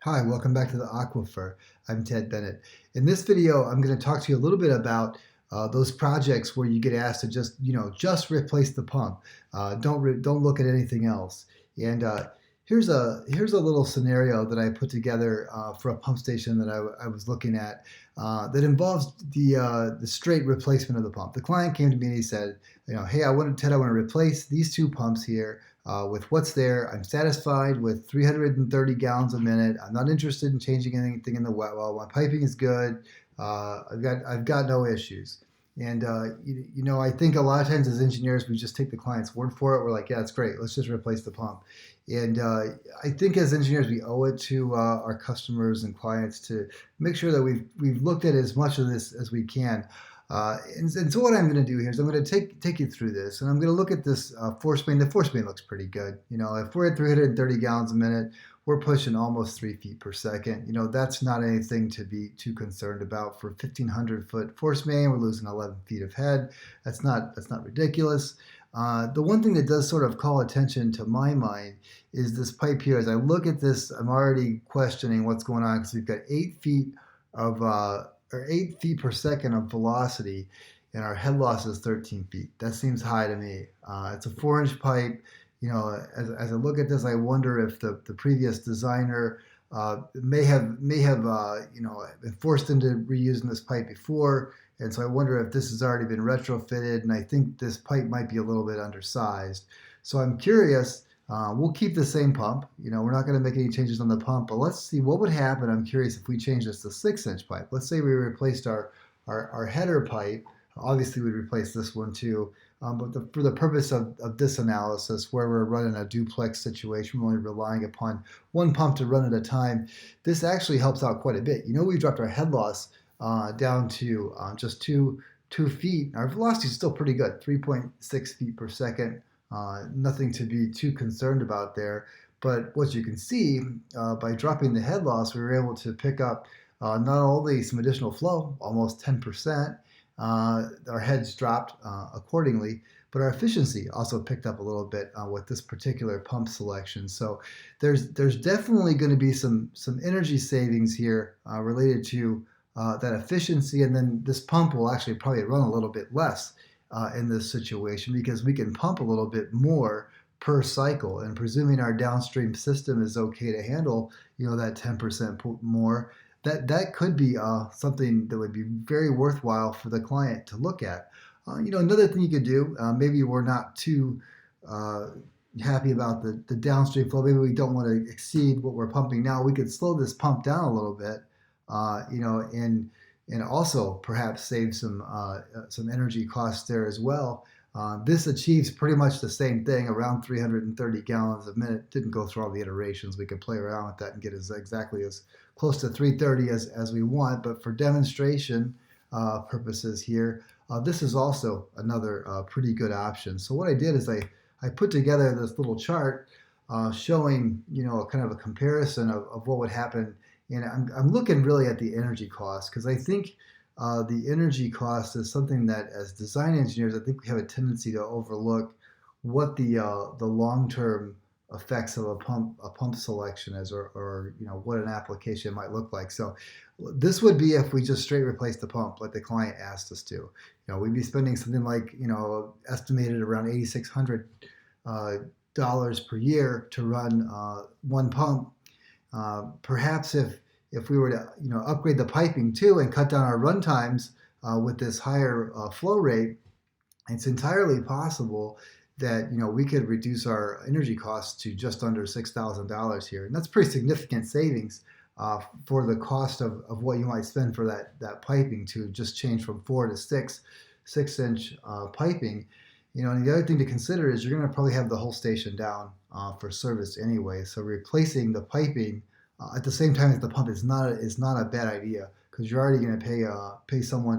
Hi, welcome back to the Aquifer. I'm Ted Bennett. In this video, I'm going to talk to you a little bit about those projects where you get asked to just replace the pump. Don't look at anything else. And here's a little scenario that I put together for a pump station that I was looking at that involves the straight replacement of the pump. The client came to me and he said, hey, Ted, I want to replace these two pumps here with what's there. I'm satisfied with 330 gallons a minute. I'm not interested in changing anything in the well. My piping is good. I've got no issues. And I think a lot of times as engineers, we just take the client's word for it. We're like, yeah, it's great. Let's just replace the pump. And I think as engineers, we owe it to our customers and clients to make sure that we've looked at as much of this as we can. And so what I'm going to do here is I'm going to take you through this, and I'm going to look at this force main. The force main looks pretty good. If we're at 330 gallons a minute, we're pushing almost 3 feet per second. That's not anything to be too concerned about. For 1,500-foot force main, we're losing 11 feet of head. That's not ridiculous. The one thing that does sort of call attention to my mind is this pipe here. As I look at this, I'm already questioning what's going on because we've got 8 feet of or 8 feet per second of velocity, and our head loss is 13 feet. That seems high to me. It's a 4-inch pipe. As I look at this, I wonder if the previous designer may have been forced into reusing this pipe before, and so I wonder if this has already been retrofitted. And I think this pipe might be a little bit undersized. So I'm curious. We'll keep the same pump. We're not going to make any changes on the pump, but let's see what would happen. I'm curious if we change this to 6-inch pipe. Let's say we replaced our header pipe. Obviously, we'd replace this one too. But for the purpose of this analysis, where we're running a duplex situation, we're only relying upon one pump to run at a time, this actually helps out quite a bit. We've dropped our head loss down to just 2 feet. Our velocity is still pretty good, 3.6 feet per second. Nothing to be too concerned about there. But what you can see, by dropping the head loss, we were able to pick up not only some additional flow, almost 10%. Our heads dropped accordingly, but our efficiency also picked up a little bit with this particular pump selection. So there's definitely going to be some energy savings here related to that efficiency, and then this pump will actually probably run a little bit less in this situation because we can pump a little bit more per cycle, and presuming our downstream system is okay to handle that 10% more, that could be something that would be very worthwhile for the client to look at. Another thing you could do, maybe we're not too happy about the downstream flow. Maybe we don't want to exceed what we're pumping now. We could slow this pump down a little bit, and also perhaps save some energy costs there as well. This achieves pretty much the same thing, around 330 gallons a minute. Didn't go through all the iterations. We could play around with that and get exactly as close to 330 as we want. But for demonstration purposes here, this is also another pretty good option. So what I did is I put together this little chart showing kind of a comparison of what would happen. And I'm looking really at the energy cost because I think the energy cost is something that, as design engineers, I think we have a tendency to overlook what the long-term effects of a pump selection is, or what an application might look like. So this would be if we just straight replace the pump like the client asked us to. We'd be spending something like estimated around $8,600 dollars per year to run one pump. Perhaps if we were to upgrade the piping too and cut down our run times with this higher flow rate, it's entirely possible that we could reduce our energy costs to just under $6,000 here, and that's pretty significant savings for the cost of what you might spend for that piping to just change from 4 to 6-inch piping. And the other thing to consider is you're going to probably have the whole station down for service anyway, so replacing the piping at the same time as the pump is not a bad idea because you're already going to pay someone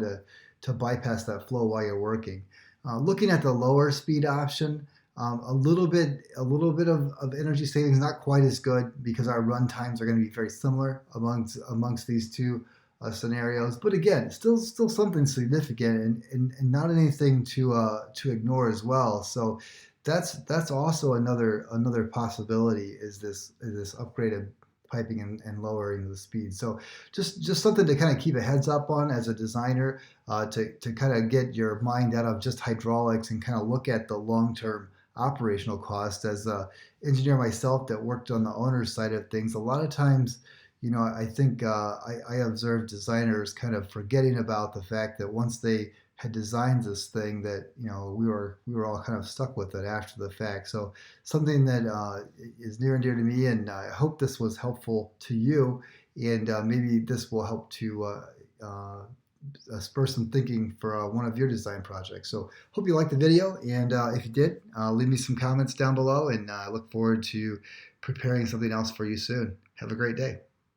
to bypass that flow while you're working. Looking at the lower speed option, a little bit of energy savings, not quite as good because our run times are going to be very similar amongst these two scenarios. But again, still something significant and not anything to ignore as well. So that's also another possibility is this upgraded piping and lowering the speed. So just something to kind of keep a heads up on as a designer, to kind of get your mind out of just hydraulics and kind of look at the long-term operational cost. As an engineer myself that worked on the owner's side of things, a lot of times, I think I observed designers kind of forgetting about the fact that once they had designed this thing, that we were all kind of stuck with it after the fact. So something that is near and dear to me, and I hope this was helpful to you, and maybe this will help to spur some thinking for one of your design projects. So hope you liked the video, and if you did, leave me some comments down below, and I look forward to preparing something else for you soon. Have a great day.